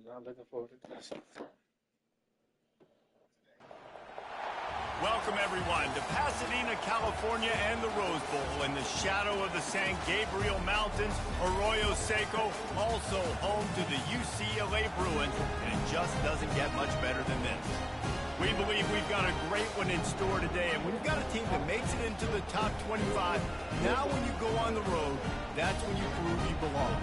I'm looking forward to this. Welcome, everyone, to Pasadena, California, and the Rose Bowl in the shadow of the San Gabriel Mountains. Arroyo Seco, also home to the UCLA Bruins, and it just doesn't get much better than this. We believe we've got a great one in store today, and we've got a team that makes it into the top 25. Now when you go on the road, that's when you prove you belong.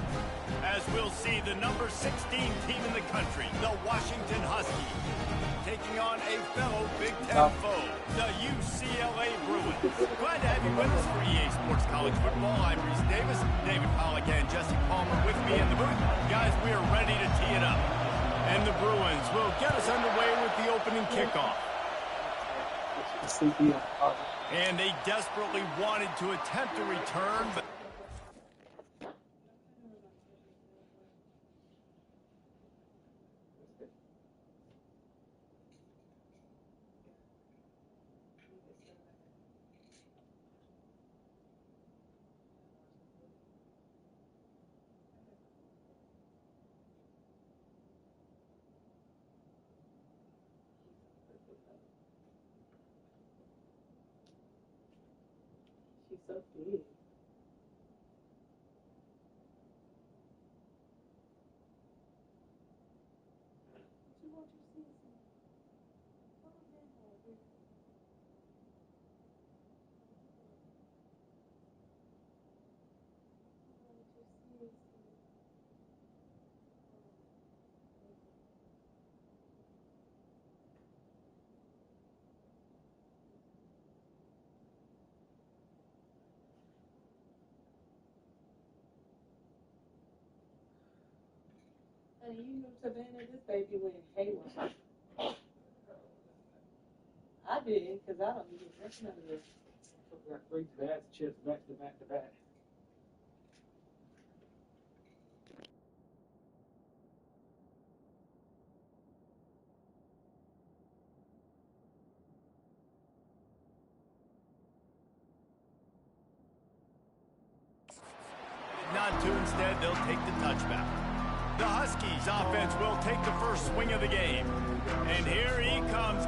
As we'll see, the number 16 team in the country, the Washington Huskies, taking on a fellow Big Ten foe, the UCLA Bruins. Glad to have you with us for EA Sports College Football. I'm Reese Davis, David Pollack, and Jesse Palmer with me in the booth. Guys, we are ready to tee it up. And the Bruins will get us underway with the opening kickoff. And they desperately wanted to attempt a return, but she's so big. She wants you to see something. What was that for? And you knew Savannah, this baby went haywire. I did, because I don't even recognize it. Got 3 bad chips back to back to back. not to. Instead, they'll take the touchback. The Huskies offense will take the first swing of the game. And here he comes.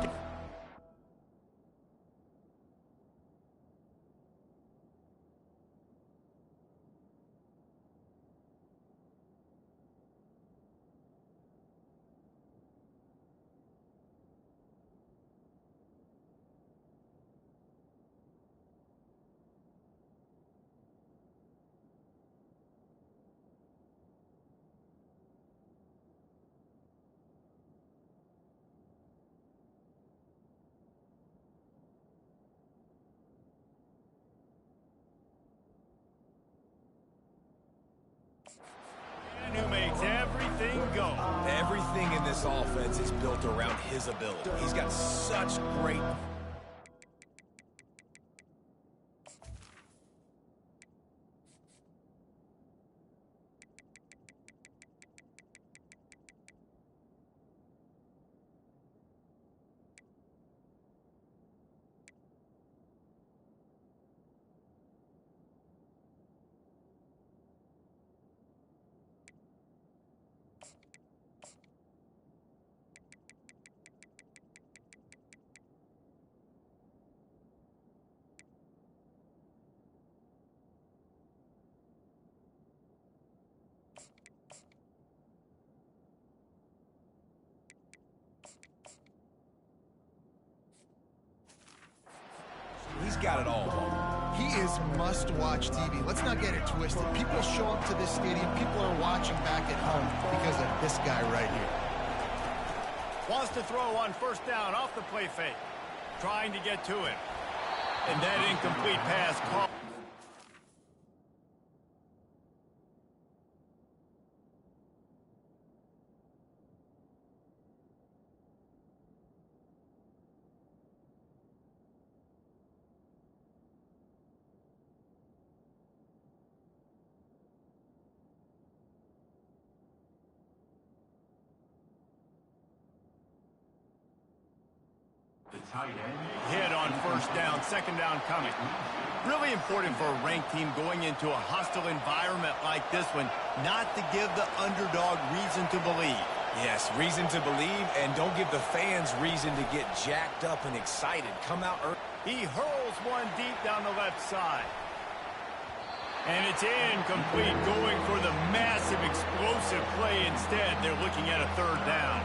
Who makes everything go. Everything in this offense is built around his ability. He's got such great... He's got it all. He is must-watch TV. Let's not get it twisted. People show up to this stadium. People are watching back at home because of this guy right here. Wants to throw on first down off the play fake. Trying to get to him. And that incomplete pass caught. Hit on first down, second down coming. Really important for a ranked team going into a hostile environment like this one, not to give the underdog reason to believe. Yes, reason to believe, and don't give the fans reason to get jacked up and excited. Come out early. He hurls one deep down the left side. And it's incomplete, going for the massive explosive play instead. They're looking at a third down.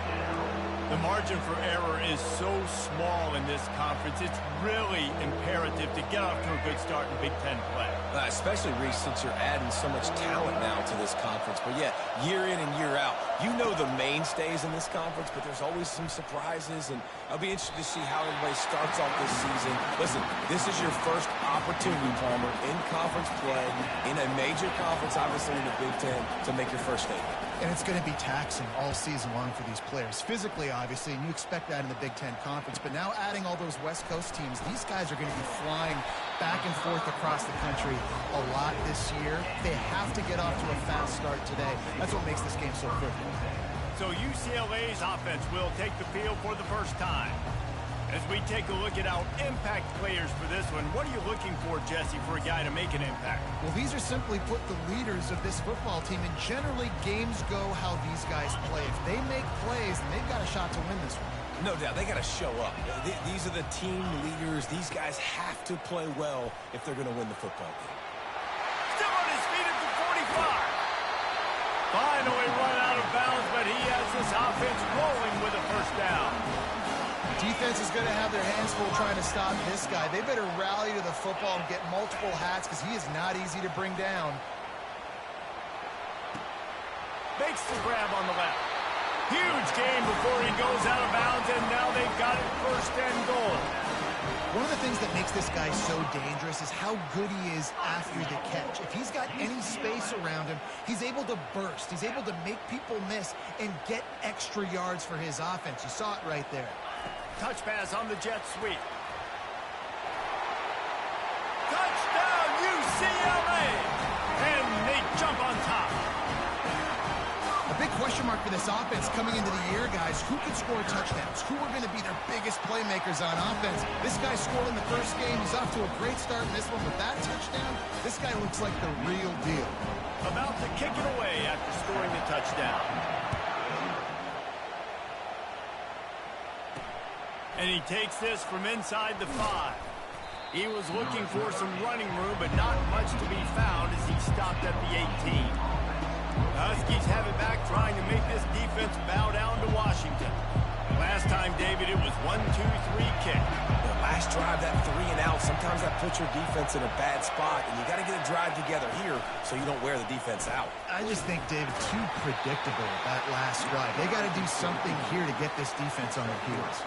The margin for error is so small in this conference. It's really imperative to get off to a good start in Big Ten play. Especially, Reese, since you're adding so much talent now to this conference. But yeah, year in and year out, you know the mainstays in this conference, but there's always some surprises, and I'll be interested to see how everybody starts off this season. Listen, this is your first opportunity, Palmer, in conference play, in a major conference, obviously in the Big Ten, to make your first statement. And it's going to be taxing all season long for these players. Physically, obviously, and you expect that in the Big Ten Conference. But now adding all those West Coast teams, these guys are going to be flying back and forth across the country a lot this year. They have to get off to a fast start today. That's what makes this game so critical. So UCLA's offense will take the field for the first time. As we take a look at our impact players for this one, what are you looking for, Jesse, for a guy to make an impact? Well, these are simply put the leaders of this football team, and generally games go how these guys play. If they make plays, then they've got a shot to win this one. No doubt, they got to show up. These are the team leaders. These guys have to play well if they're going to win the football game. Still on his feet at the 45. Finally run out of bounds, but he has this offense rolling with a first down. Defense is going to have their hands full trying to stop this guy. They better rally to the football and get multiple hats because he is not easy to bring down. Makes the grab on the left. Huge gain before he goes out of bounds, and now they've got it first and goal. One of the things that makes this guy so dangerous is how good he is after the catch. If he's got any space around him, he's able to burst. He's able to make people miss and get extra yards for his offense. You saw it right there. Touch pass on the jet sweep. Touchdown, UCLA! And they jump on top. A big question mark for this offense coming into the year, guys. Who can score touchdowns? Who are going to be their biggest playmakers on offense? This guy scored in the first game. He's off to a great start in this one with that touchdown. This guy looks like the real deal. About to kick it away after scoring the touchdown. And he takes this from inside the 5. He was looking for some running room, but not much to be found as he stopped at the 18. Huskies have it back, trying to make this defense bow down to Washington. Last time, David, it was 1-2-3 kick. The last drive, that 3 and out, sometimes that puts your defense in a bad spot, and you got to get a drive together here so you don't wear the defense out. I just think, David, too predictable that last drive. They got to do something here to get this defense on their heels.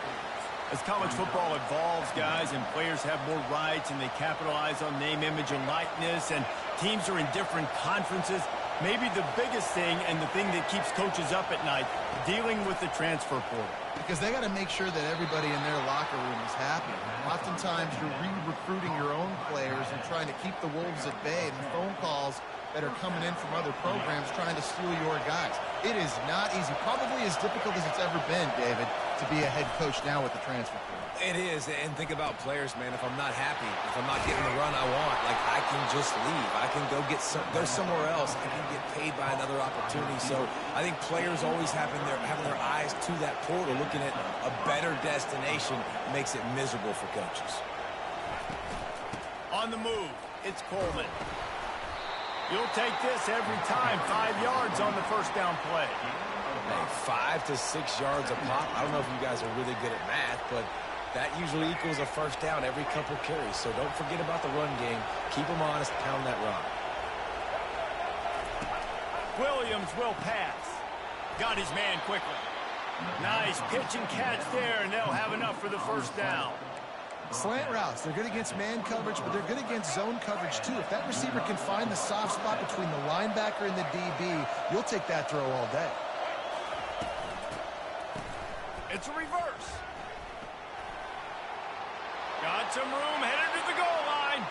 As college football evolves, guys, and players have more rights and they capitalize on name, image, and likeness, and teams are in different conferences, maybe the biggest thing and the thing that keeps coaches up at night, dealing with the transfer portal. Because they got to make sure that everybody in their locker room is happy. Oftentimes, you're re-recruiting your own players and trying to keep the Wolves at bay, and phone calls that are coming in from other programs trying to steal your guys. It is not easy. Probably as difficult as it's ever been, David, to be a head coach now with the transfer portal. It is, and think about players, man. If I'm not happy, if I'm not getting the run I want, like, I can just leave. I can go somewhere else. I can get paid by another opportunity. So I think players always having their eyes to that portal, looking at a better destination, makes it miserable for coaches. On the move, it's Coleman. You'll take this every time. 5 yards on the first down play. Hey, 5 to 6 yards a pop. I don't know if you guys are really good at math, but that usually equals a first down every couple carries. So don't forget about the run game. Keep them honest, pound that rock. Williams will pass. Got his man quickly. Nice pitch and catch there, and they'll have enough for the first down. Slant routes, they're good against man coverage, but they're good against zone coverage too. If that receiver can find the soft spot between the linebacker and the DB, you'll take that throw all day. It's a reverse. Got some room, headed to the goal line.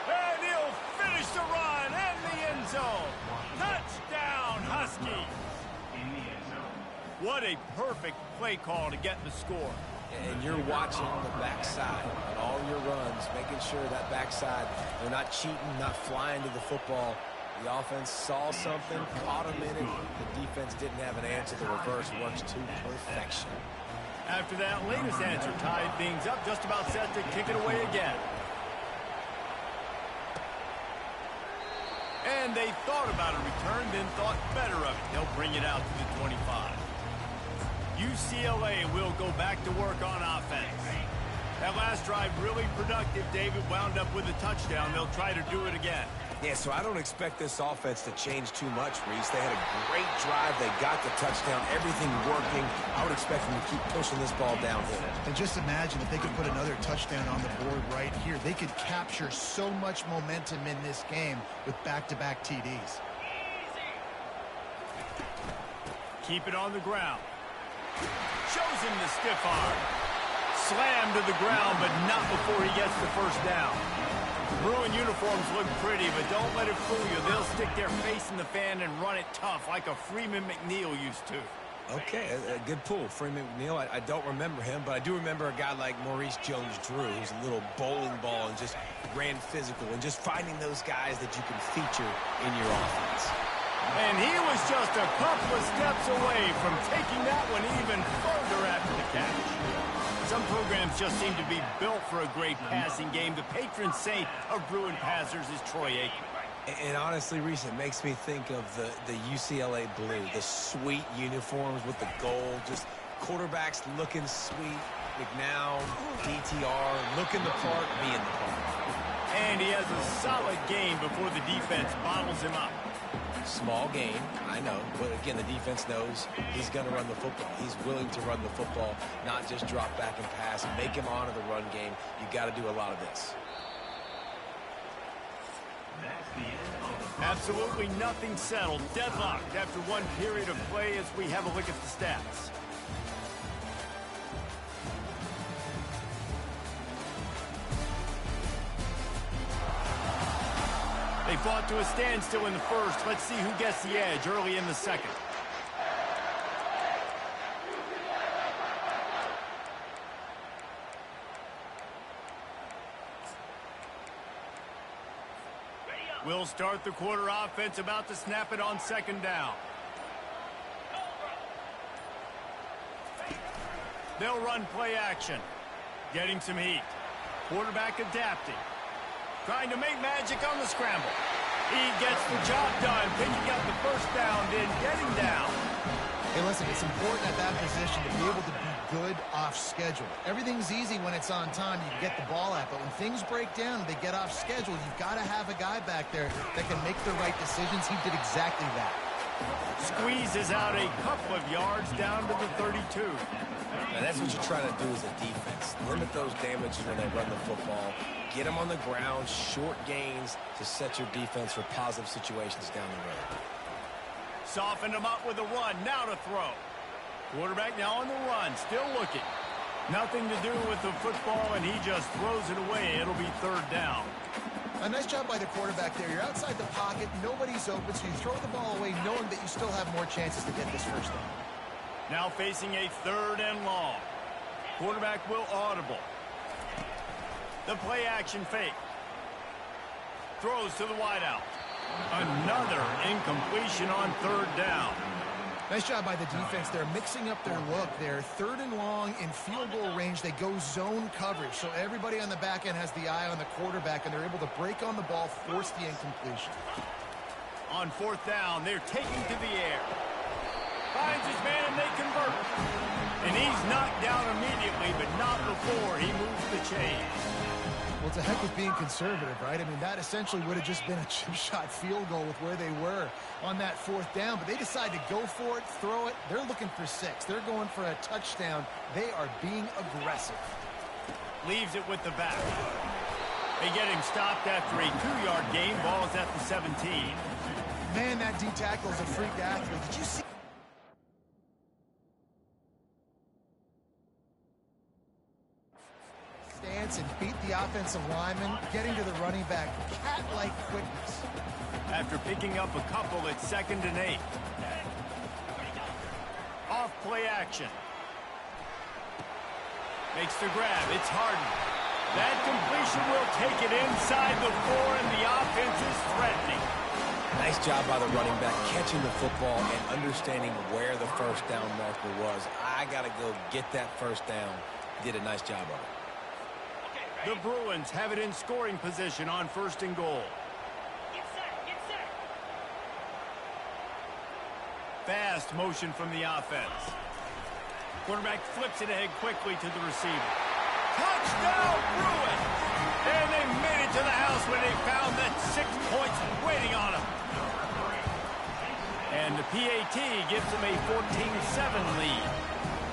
And he'll finish the run and the end zone. Touchdown, Huskies. What a perfect play call to get the score. And you're watching the backside on all your runs, making sure that backside, they're not cheating, not flying to the football. The offense saw something, caught him in it. The defense didn't have an answer. The reverse works to perfection. After that latest answer tied things up, just about set to kick it away again. And they thought about a return, then thought better of it. They'll bring it out to the 25. UCLA will go back to work on offense. That last drive really productive. David wound up with a touchdown. They'll try to do it again. Yeah, so I don't expect this offense to change too much, Reese. They had a great drive. They got the touchdown. Everything working. I would expect them to keep pushing this ball downhill. And just imagine if they could put another touchdown on the board right here. They could capture so much momentum in this game with back-to-back TDs. Keep it on the ground. Shows him the stiff arm. Slammed to the ground, but not before he gets the first down. Bruin uniforms look pretty, but don't let it fool you. They'll stick their face in the fan and run it tough like a Freeman McNeil used to. Okay, a good pull. Freeman McNeil, I don't remember him, but I do remember a guy like Maurice Jones-Drew, who's a little bowling ball and just ran physical, and just finding those guys that you can feature in your offense. And he was just a couple of steps away from taking that one even further after the catch. Some programs just seem to be built for a great passing game. The patron saint of Bruin passers is Troy Aikman. And honestly, Reese, it makes me think of the UCLA blue, the sweet uniforms with the gold, just quarterbacks looking sweet, McNown, DTR, looking the part, being the part. And he has a solid game before the defense bottles him up. Small gain, I know, but again, the defense knows he's going to run the football. He's willing to run the football, not just drop back and pass, make him honor the run game. You got to do a lot of this. Absolutely nothing settled. Deadlocked after one period of play as we have a look at the stats. They fought to a standstill in the first. Let's see who gets the edge early in the second. We'll start the quarter offense, about to snap it on second down. They'll run play action. Getting some heat. Quarterback adapting. Trying to make magic on the scramble. He gets the job done, picking up the first down, then getting down. Hey, listen, it's important at that position to be able to be good off schedule. Everything's easy when it's on time, you get the ball out, but when things break down, they get off schedule, you've got to have a guy back there that can make the right decisions. He did exactly that. Squeezes out a couple of yards down to the 32. Now that's what you're trying to do as a defense. Limit those damages when they run the football. Get them on the ground, short gains to set your defense for positive situations down the road. Softened him up with a run, now to throw. Quarterback now on the run, still looking. Nothing to do with the football, and he just throws it away. It'll be third down. A nice job by the quarterback there. You're outside the pocket, nobody's open, so you throw the ball away knowing that you still have more chances to get this first down. Now facing a third and long. Quarterback will audible. The play action fake. Throws to the wideout. Another incompletion on third down. Nice job by the defense there, mixing up their look there. Third and long in field goal range. They go zone coverage, so everybody on the back end has the eye on the quarterback, and they're able to break on the ball, force the incompletion. On fourth down, they're taking to the air. Finds his man, and they convert. And he's knocked down immediately, but not before he moves the chains. Well, it's a heck with being conservative, right? I mean, that essentially would have just been a chip shot field goal with where they were on that fourth down, but they decide to go for it, throw it. They're looking for 6. They're going for a touchdown. They are being aggressive. Leaves it with the back. They get him stopped after a 2-yard gain. Ball is at the 17. Man, that D tackle is a freak athlete. Did you see? Stance and beat the offensive lineman, getting to the running back. Cat-like quickness. After picking up a couple at 2nd and 8. Off play action. Makes the grab. It's Harden. That completion will take it inside the 4, and the offense is threatening. Nice job by the running back, catching the football and understanding where the first down marker was. I got to go get that first down. Did a nice job of it. The Bruins have it in scoring position on 1st and goal. Get set. Fast motion from the offense. Quarterback flips it ahead quickly to the receiver. Touchdown, Bruins! And they made it to the house when they found that 6 points waiting on them. And the PAT gives them a 14-7 lead.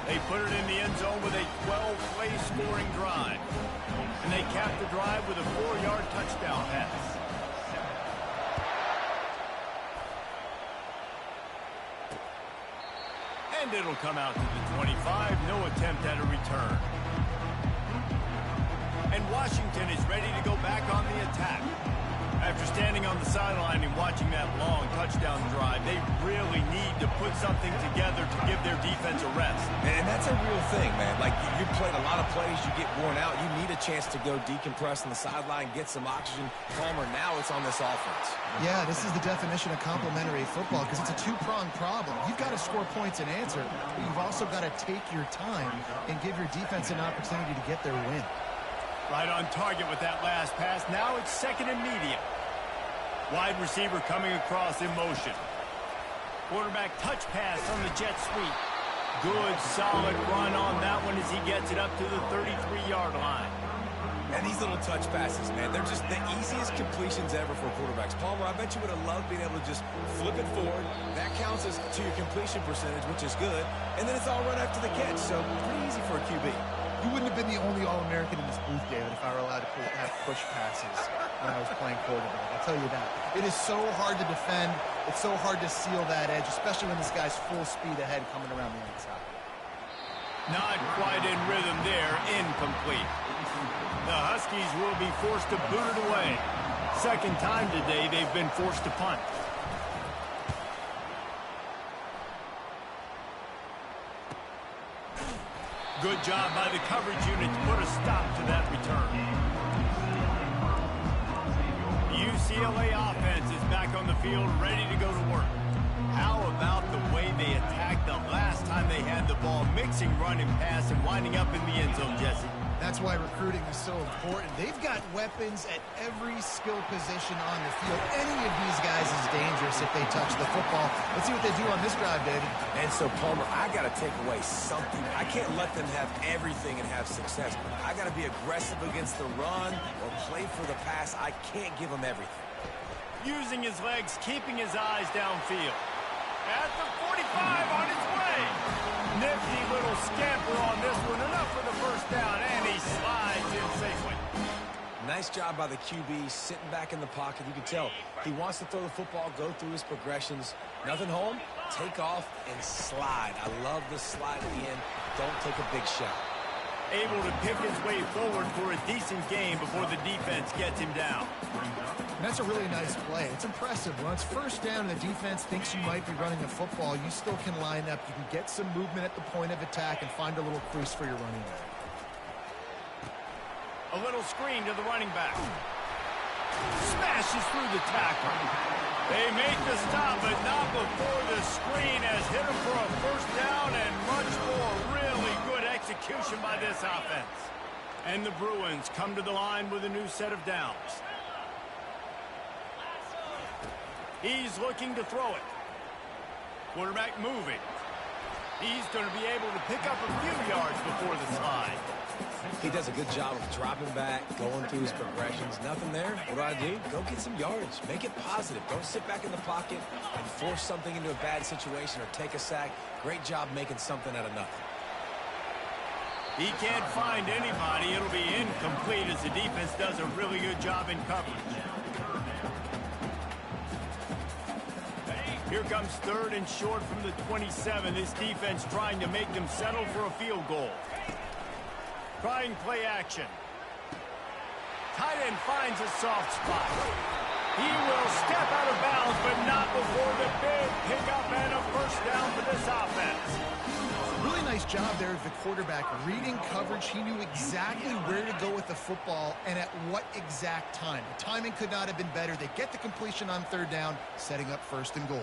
They put it in the end zone with a 12-play scoring drive. And they cap the drive with a 4-yard touchdown pass. And it'll come out to the 25. No attempt at a return. And Washington is ready to go back on the attack. After standing on the sideline and watching that long touchdown drive, they really need to put something together to give their defense a rest. And that's a real thing, man. Like, you played a lot of plays, you get worn out. You need a chance to go decompress on the sideline, get some oxygen. Palmer, now it's on this offense. Yeah, this is the definition of complementary football because it's a two-pronged problem. You've got to score points and answer, but you've also got to take your time and give your defense an opportunity to get their win. Right on target with that last pass. Now it's 2nd and medium. Wide receiver coming across in motion. Quarterback touch pass on the jet sweep. Good, solid run on that one as he gets it up to the 33-yard line. And these little touch passes, man, they're just the easiest completions ever for quarterbacks. Palmer, I bet you would have loved being able to just flip it forward. That counts as to your completion percentage, which is good. And then it's all run after the catch, so pretty easy for a QB. You wouldn't have been the only All-American in this booth, David, if I were allowed to have push passes when I was playing quarterback. I'll tell you that. It is so hard to defend. It's so hard to seal that edge, especially when this guy's full speed ahead coming around the inside. Not quite in rhythm there. Incomplete. The Huskies will be forced to boot it away. Second time today they've been forced to punt. Good job by the coverage unit to put a stop to that return. The UCLA offense is back on the field, ready to go to work. How about the way they attacked the last time they had the ball, mixing run and pass and winding up in the end zone, Jesse? That's why recruiting is so important. They've got weapons at every skill position on the field. Any of these guys is dangerous if they touch the football. Let's see what they do on this drive, David. And so, Palmer, I got to take away something. I can't let them have everything and have success. I got to be aggressive against the run or play for the pass. I can't give them everything. Using his legs, keeping his eyes downfield. At the 45 on his way. Nifty little scamper on this one. Enough for the first down, and he slides in safely. Nice job by the QB, sitting back in the pocket. You can tell he wants to throw the football, go through his progressions. Nothing home, take off, and slide. I love the slide at the end. Don't take a big shot. Able to pick his way forward for a decent game before the defense gets him down. And that's a really nice play. It's impressive. When it's first down and the defense thinks you might be running the football, you still can line up. You can get some movement at the point of attack and find a little crease for your running back. A little screen to the running back. Smashes through the tackle. They make the stop, but not before the screen has hit him for a first down and much more. Really good execution by this offense. And the Bruins come to the line with a new set of downs. He's looking to throw it. Quarterback moving. He's going to be able to pick up a few yards before the slide. He does a good job of dropping back, going through his progressions. Nothing there. What do? Go get some yardage. Make it positive. Don't sit back in the pocket and force something into a bad situation or take a sack. Great job making something out of nothing. He can't find anybody. It'll be incomplete as the defense does a really good job in coverage. Here comes 3rd and short from the 27. This defense trying to make them settle for a field goal. Trying play action. Tight end finds a soft spot. He will step out of bounds, but not before the big pickup and a first down for this offense. Really nice job there of the quarterback reading coverage. He knew exactly where to go with the football and at what exact time. The timing could not have been better. They get the completion on third down, setting up first and goal.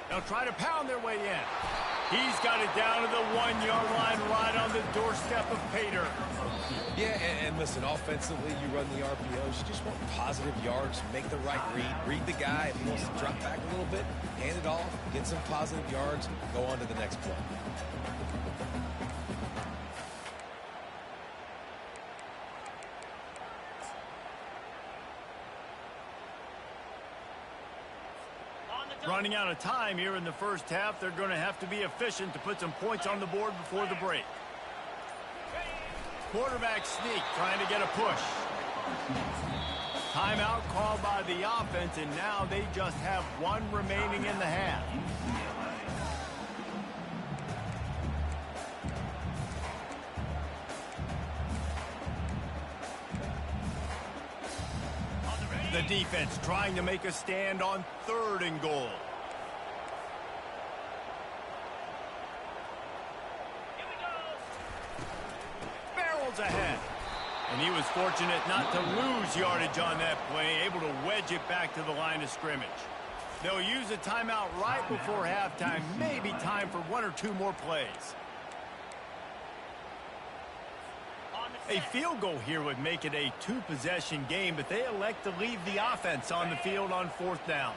They'll try to pound their way in. He's got it down to the 1-yard line right on the doorstep of Pater. Yeah, and listen, offensively, you run the RPOs. You just want positive yards, make the right read the guy. If he wants to drop back a little bit, hand it off, get some positive yards, go on to the next play. Running out of time here in the first half. They're going to have to be efficient to put some points on the board before the break. Quarterback sneak, trying to get a push. Timeout called by the offense, and now they just have one remaining in the half. The defense trying to make a stand on third and goal. Barrels ahead. And he was fortunate not to lose yardage on that play, able to wedge it back to the line of scrimmage. They'll use a timeout right before halftime, maybe time for one or two more plays. A field goal here would make it a two-possession game, but they elect to leave the offense on the field on fourth down.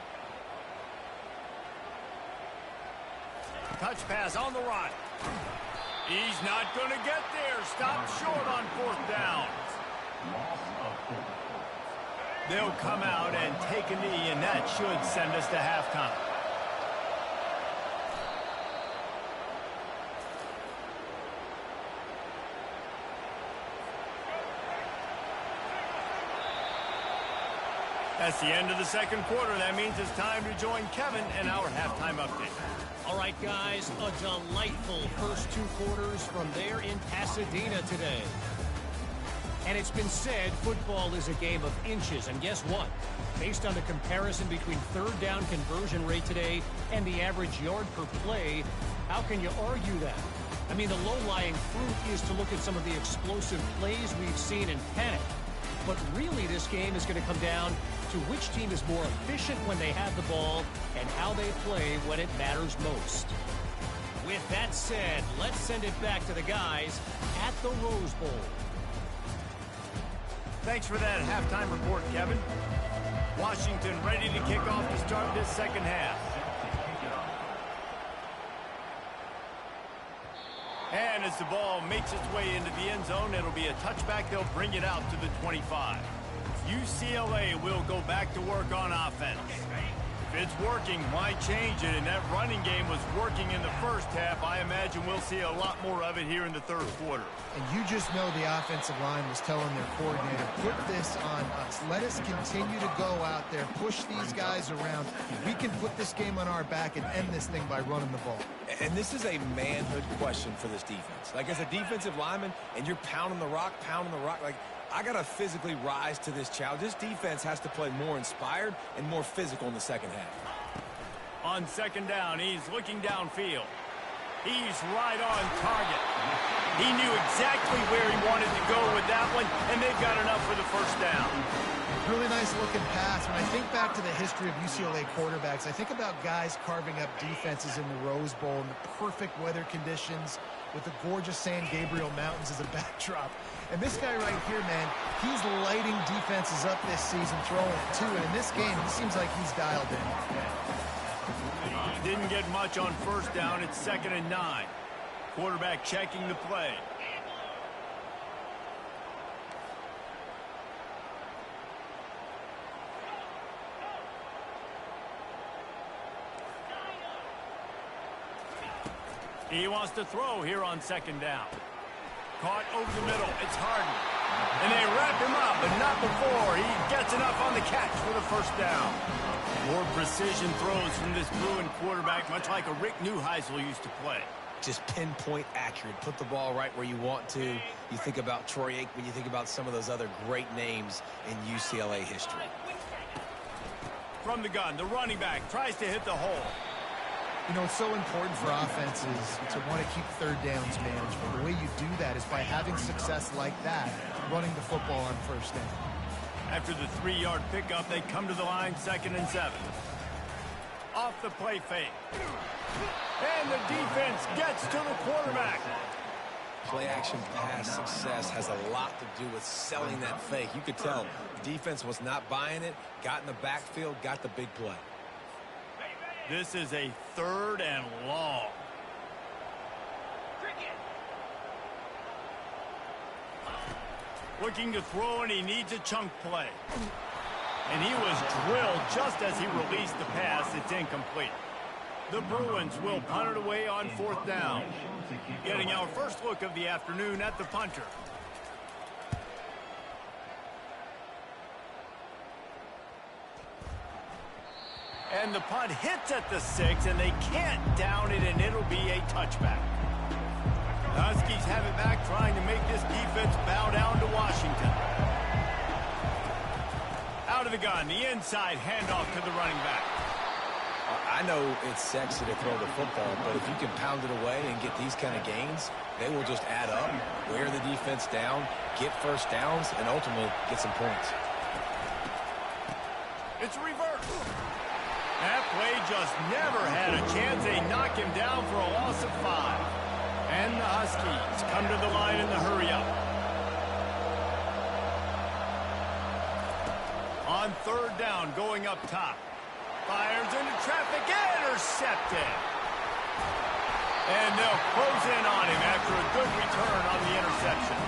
Touch pass on the run. He's not going to get there. Stopped short on fourth down. They'll come out and take a knee, and that should send us to halftime. That's the end of the second quarter. That means it's time to join Kevin in our halftime update. All right, guys, a delightful first two quarters from there in Pasadena today. And it's been said football is a game of inches. And guess what? Based on the comparison between third down conversion rate today and the average yard per play, how can you argue that? I mean, the low-lying fruit is to look at some of the explosive plays we've seen and panic. But really, this game is going to come down to which team is more efficient when they have the ball and how they play when it matters most. With that said, let's send it back to the guys at the Rose Bowl. Thanks for that halftime report, Kevin. Washington ready to kick off to start this second half. And as the ball makes its way into the end zone, it'll be a touchback. They'll bring it out to the 25. UCLA will go back to work on offense. If it's working, why change it? And that running game was working in the first half. I imagine we'll see a lot more of it here in the third quarter. And you just know the offensive line was telling their coordinator, put this on us. Let us continue to go out there, push these guys around. We can put this game on our back and end this thing by running the ball. And this is a manhood question for this defense. Like, as a defensive lineman, and you're pounding the rock, like, I got to physically rise to this challenge. This defense has to play more inspired and more physical in the second half. On second down, he's looking downfield. He's right on target. He knew exactly where he wanted to go with that one, and they've got enough for the first down. Really nice looking pass. When I think back to the history of UCLA quarterbacks, I think about guys carving up defenses in the Rose Bowl in the perfect weather conditions with the gorgeous San Gabriel Mountains as a backdrop. And this guy right here, man, he's lighting defenses up this season, throwing it too. And in this game, he seems like he's dialed in. Didn't get much on first down. It's 2nd and 9. Quarterback checking the play. He wants to throw here on 2nd down. Caught over the middle. It's Harden. And they wrap him up, but not before he gets enough on the catch for the first down. More precision throws from this Bruin quarterback, much like a Rick Neuheisel used to play. Just pinpoint accurate. Put the ball right where you want to. You think about Troy Aikman, you think about some of those other great names in UCLA history. from the gun. The running back tries to hit the hole. You know, it's so important for offenses to want to keep third downs manageable. The way you do that is by having success like that, running the football on first down. After the 3-yard pickup, they come to the line, 2nd and 7. Off the play fake. And the defense gets to the quarterback. Play action pass success has a lot to do with selling that fake. You could tell defense was not buying it, got in the backfield, got the big play. This is a 3rd and long. Looking to throw, and he needs a chunk play. And he was drilled just as he released the pass. It's incomplete. The Bruins will punt it away on 4th down. Getting our first look of the afternoon at the punter. And the punt hits at the 6, and they can't down it, and it'll be a touchback. The Huskies have it back, trying to make this defense bow down to Washington. Out of the gun, the inside handoff to the running back. I know it's sexy to throw the football, but if you can pound it away and get these kind of gains, they will just add up, wear the defense down, get first downs, and ultimately get some points. It's reversed. That play just never had a chance. They knock him down for a loss of 5. And the Huskies come to the line in the hurry-up. On 3rd down, going up top. Fires into traffic, intercepted. And they'll close in on him after a good return on the interception.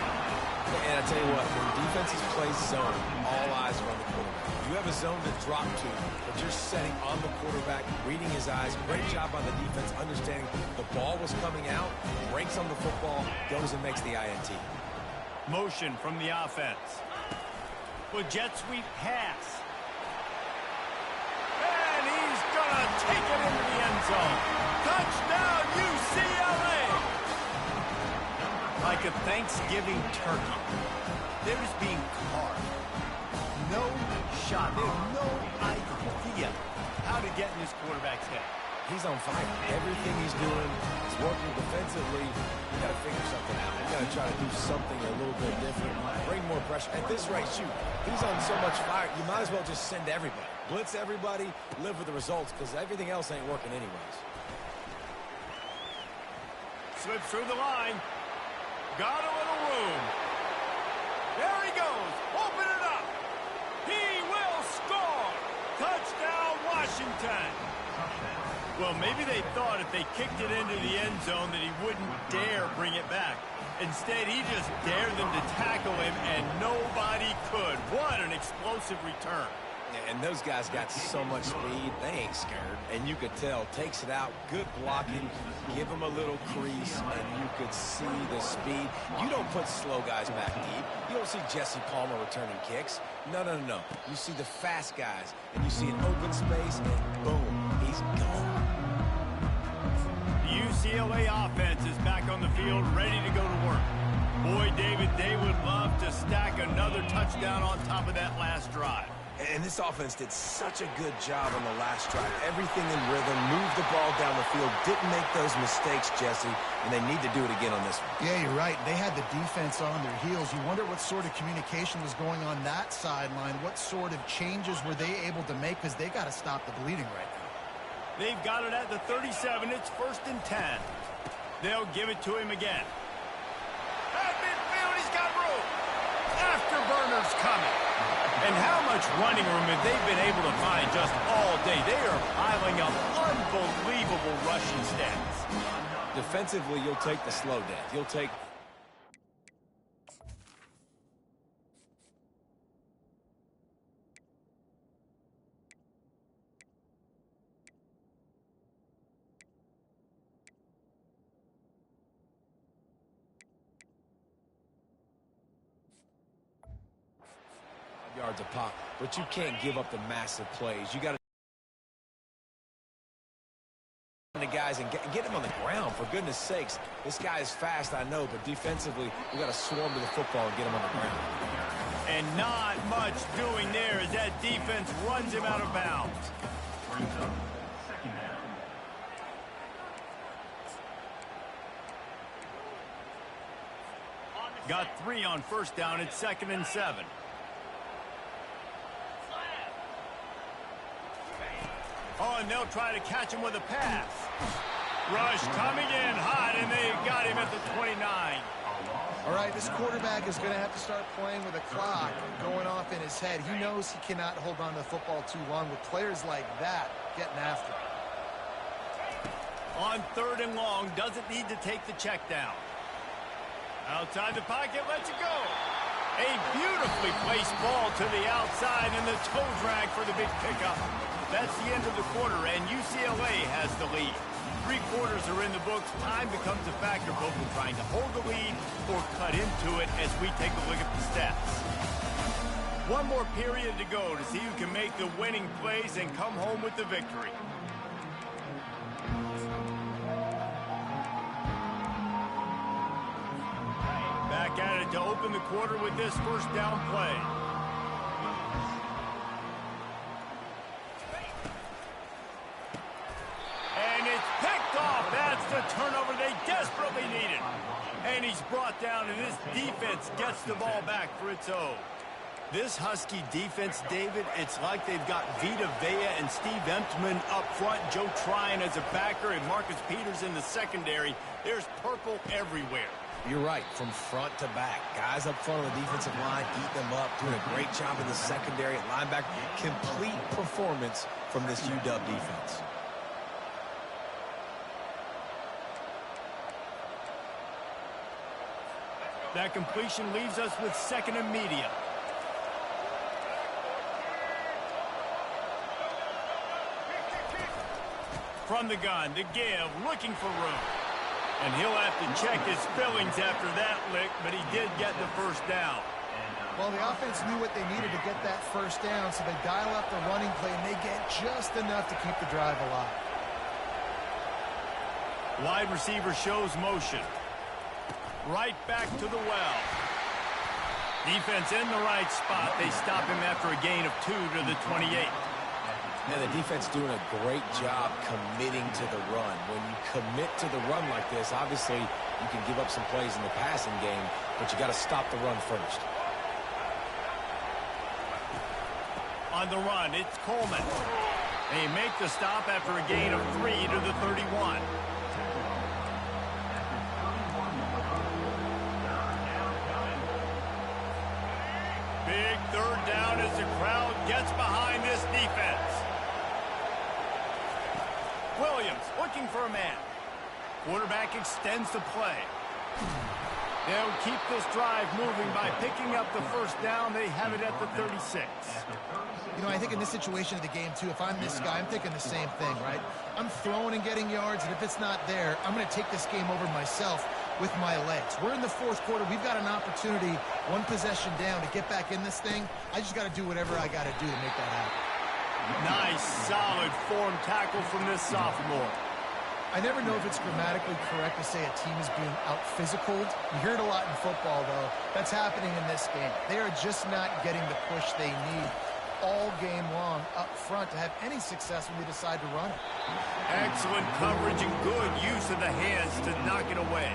And I tell you what, when defenses play zone, all eyes are on the quarterback. You have a zone to drop to, but you're setting on the quarterback, reading his eyes. Great job on the defense, understanding the ball was coming out, breaks on the football, goes and makes the INT. Motion from the offense. With jet sweep pass. And he's going to take it into the end zone. Touchdown, UCLA! Like a Thanksgiving turkey. They're just being carved. No shot. They have no idea how to get in this quarterback's head. He's on fire. Everything he's doing is working defensively. You got to figure something out. You got to try to do something a little bit different. Bring more pressure. At this rate, shoot, he's on so much fire, you might as well just send everybody. Blitz everybody, live with the results, because everything else ain't working anyways. Slips through the line. Got a little room. There he goes. Open it up. He will score. Touchdown, Washington. Well, maybe they thought if they kicked it into the end zone that he wouldn't dare bring it back. Instead, he just dared them to tackle him, and nobody could. What an explosive return. And those guys got so much speed, they ain't scared. And you could tell, takes it out, good blocking, give them a little crease, and you could see the speed. You don't put slow guys back deep. You don't see Jesse Palmer returning kicks. No, no, no, no. You see the fast guys, and you see an open space, and boom, he's gone. The UCLA offense is back on the field, ready to go to work. Boy, David, they would love to stack another touchdown on top of that last drive. And this offense did such a good job on the last drive. Everything in rhythm, moved the ball down the field, didn't make those mistakes, Jesse, and they need to do it again on this one. Yeah, you're right. They had the defense on their heels. You wonder what sort of communication was going on that sideline. What sort of changes were they able to make, because they got to stop the bleeding right now. They've got it at the 37. It's 1st and 10. They'll give it to him again. At midfield, he's got room. Afterburner's coming. And how much running room have they been able to find just all day? They are piling up unbelievable rushing stats. Defensively, you'll take the slow death. You'll take... yards a pop, but you can't give up the massive plays. You got to the guys and get him on the ground, for goodness sakes. This guy is fast, I know, but defensively, we got to swarm to the football and get him on the ground. And not much doing there as that defense runs him out of bounds. Got 3 on first down. It's 2nd and 7. Oh, and they'll try to catch him with a pass. Rush coming in hot, and they got him at the 29. All right, this quarterback is going to have to start playing with a clock going off in his head. He knows he cannot hold on to the football too long with players like that getting after him. On 3rd and long, doesn't need to take the check down. Outside the pocket, lets it go. A beautifully placed ball to the outside, and the toe drag for the big pickup. That's the end of the quarter, and UCLA has the lead. 3 quarters are in the books. Time becomes a factor, both in trying to hold the lead or cut into it as we take a look at the stats. 1 more period to go to see who can make the winning plays and come home with the victory. Back at it to open the quarter with this first down play. And it's picked off. That's the turnover they desperately needed. And he's brought down, and this defense gets the ball back for its own. This Husky defense, David, it's like they've got Vita Vea and Steve Emptman up front, Joe Tryon as a backer, and Marcus Peters in the secondary. There's purple everywhere. You're right, from front to back. Guys up front on the defensive line, eat them up, doing a great job in the secondary at linebacker. Complete performance from this UW defense. That completion leaves us with 2nd and medium. From the gun, to give, looking for room. And he'll have to check his fillings after that lick, but he did get the first down. Well, the offense knew what they needed to get that first down, so they dial up the running play, and they get just enough to keep the drive alive. Wide receiver shows motion. Right back to the well. Defense in the right spot. They stop him after a gain of 2 to the 28. And the defense doing a great job committing to the run. When you commit to the run like this, obviously you can give up some plays in the passing game, but you got to stop the run first. On the run, it's Coleman. They make the stop after a gain of 3 to the 31. Big 3rd down as the crowd gets behind this defense. Williams looking for a man. Quarterback extends the play. They'll keep this drive moving by picking up the first down. They have it at the 36. You know, I think in this situation of the game, too, if I'm this guy, I'm thinking the same thing, right? I'm throwing and getting yards, and if it's not there, I'm going to take this game over myself with my legs. We're in the 4th quarter. We've got an opportunity, 1 possession down, to get back in this thing. I just got to do whatever I got to do to make that happen. Nice, solid form tackle from this sophomore. I never know if it's grammatically correct to say a team is being out-physicaled. You hear it a lot in football, though. That's happening in this game. They are just not getting the push they need all game long up front to have any success when they decide to run it. Excellent coverage and good use of the hands to knock it away.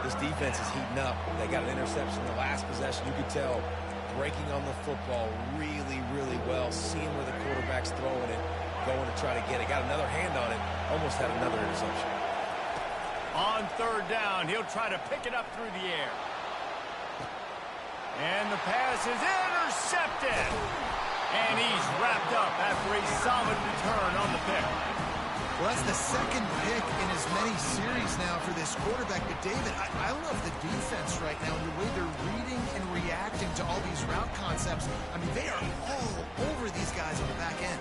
This defense is heating up. They got an interception in the last possession. You could tell breaking on the football really, really well, seeing where the quarterback's throwing it, going to try to get it. Got another hand on it, almost had another interception. On 3rd down, he'll try to pick it up through the air. And the pass is intercepted. And he's wrapped up after a solid return on the pick. Well, that's the 2nd pick in as many series now for this quarterback. But, David, I love the defense right now and the way they're reading and reacting to all these route concepts. I mean, they are all over these guys on the back end.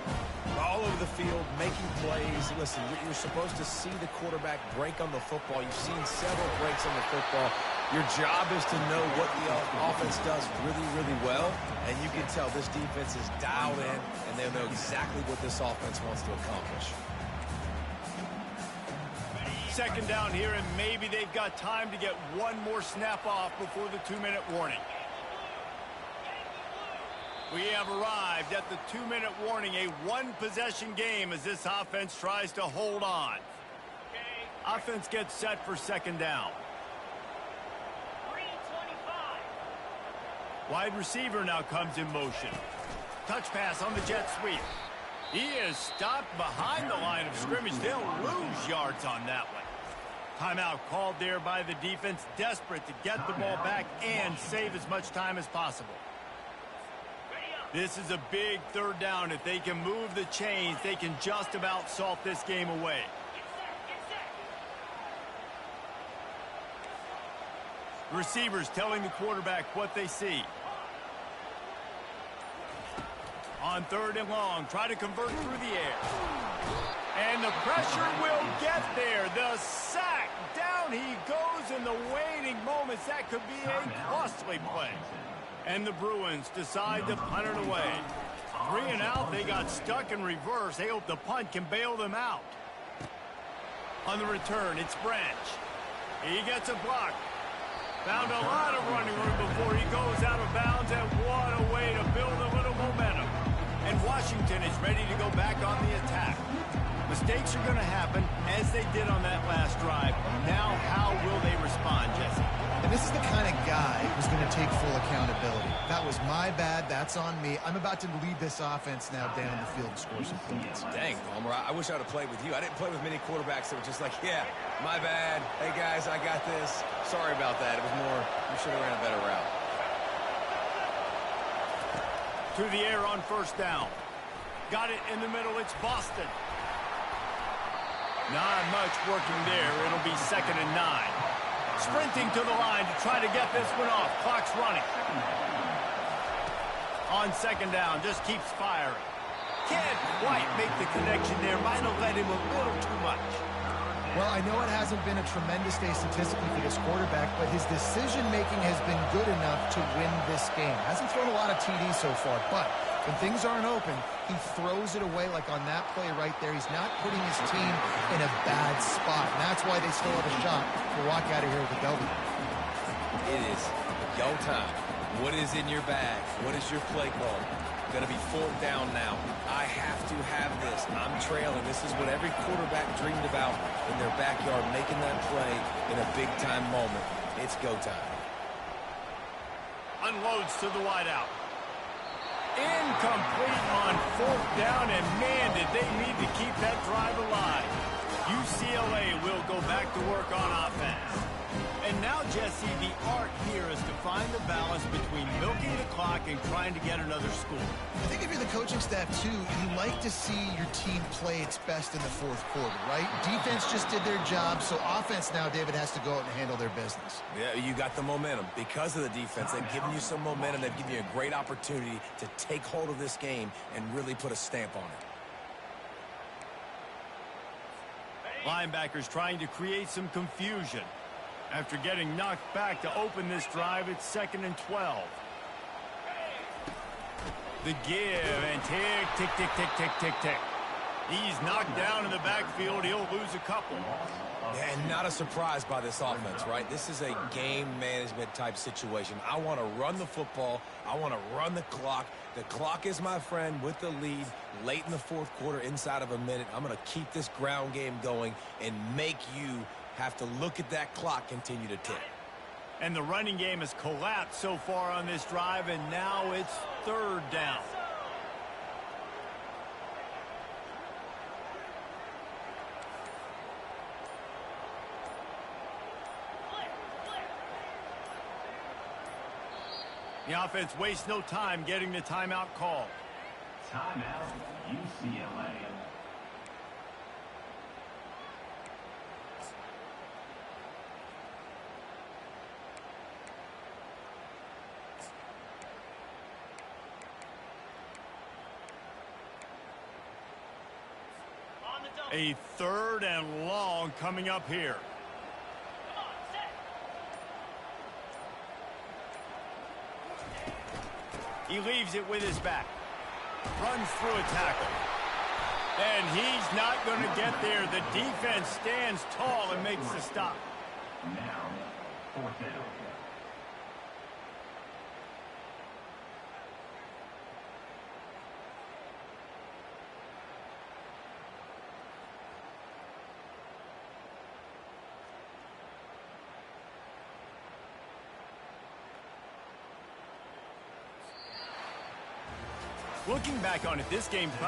All over the field, making plays. Listen, you're supposed to see the quarterback break on the football. You've seen several breaks on the football. Your job is to know what the offense does really, really well. And you can tell this defense is dialed in, and they know exactly what this offense wants to accomplish. 2nd down here, and maybe they've got time to get 1 more snap off before the 2-minute warning. We have arrived at the 2-minute warning, a one-possession game as this offense tries to hold on. Offense gets set for second down. 3:25. Wide receiver now comes in motion. Touch pass on the jet sweep. He is stopped behind the line of scrimmage. They'll lose yards on that one. Timeout called there by the defense, desperate to get the ball back and save as much time as possible. This is a big third down. If they can move the chains, they can just about salt this game away. Receivers telling the quarterback what they see. On third and long, try to convert through the air. And the pressure will get there. The sack. Down he goes in the waiting moments. That could be a costly play. And the Bruins decide to punt it away. 3 and out, they got stuck in reverse. They hope the punt can bail them out. On the return, it's Branch. He gets a block. Found a lot of running room before he goes out of bounds, and what a way to build a little momentum. And Washington is ready to go back on the attack. Mistakes are going to happen, as they did on that last drive. Now, how will they respond, Jesse? And this is the kind of guy who's going to take full accountability. That was my bad. That's on me. I'm about to lead this offense now down the field and score some points. Dang, Palmer, I wish I would have played with you. I didn't play with many quarterbacks that were just like, yeah, my bad. Hey, guys, I got this. Sorry about that. It was more, we should have ran a better route. To the air on first down. Got it in the middle. It's Boston. Not much working there. It'll be 2nd and 9. Sprinting to the line to try to get this one off. Clock's running. On second down, just keeps firing. Can't quite make the connection there. Might have led him a little too much. Well, I know it hasn't been a tremendous day statistically for this quarterback, but his decision-making has been good enough to win this game. Hasn't thrown a lot of TDs so far, but when things aren't open, he throws it away like on that play right there. He's not putting his team in a bad spot, and that's why they still have a shot to walk out of here with a W. It is go time. What is in your bag? What is your play call? Going to be 4th down now. I have to have this. I'm trailing. This is what every quarterback dreamed about in their backyard, making that play in a big-time moment. It's go time. Unloads to the wideout. Incomplete on 4th down, and man, did they need to keep that drive alive. UCLA will go back to work on offense. And now, Jesse, the art here is to find the balance between milking the clock and trying to get another score. I think if you're the coaching staff, too, you like to see your team play its best in the 4th quarter, right? Defense just did their job, so offense now, David, has to go out and handle their business. Yeah, you got the momentum. Because of the defense, they've given you some momentum. They've given you a great opportunity to take hold of this game and really put a stamp on it. Linebackers trying to create some confusion. After getting knocked back to open this drive, it's 2nd and 12. The give, and tick, tick, tick, tick, tick, tick, tick. He's knocked down in the backfield. He'll lose a couple. And not a surprise by this offense, right? This is a game management type situation. I want to run the football. I want to run the clock. The clock is my friend with the lead late in the 4th quarter, inside of a minute. I'm going to keep this ground game going and make you have to look at that clock continue to tick. And the running game has collapsed so far on this drive, and now it's 3rd down. The offense wastes no time getting the timeout called. Timeout, UCLA. A 3rd and long coming up here. He leaves it with his back. Runs through a tackle. And he's not going to get there. The defense stands tall and makes the stop. Now, 4th down. Looking back on it, this game probably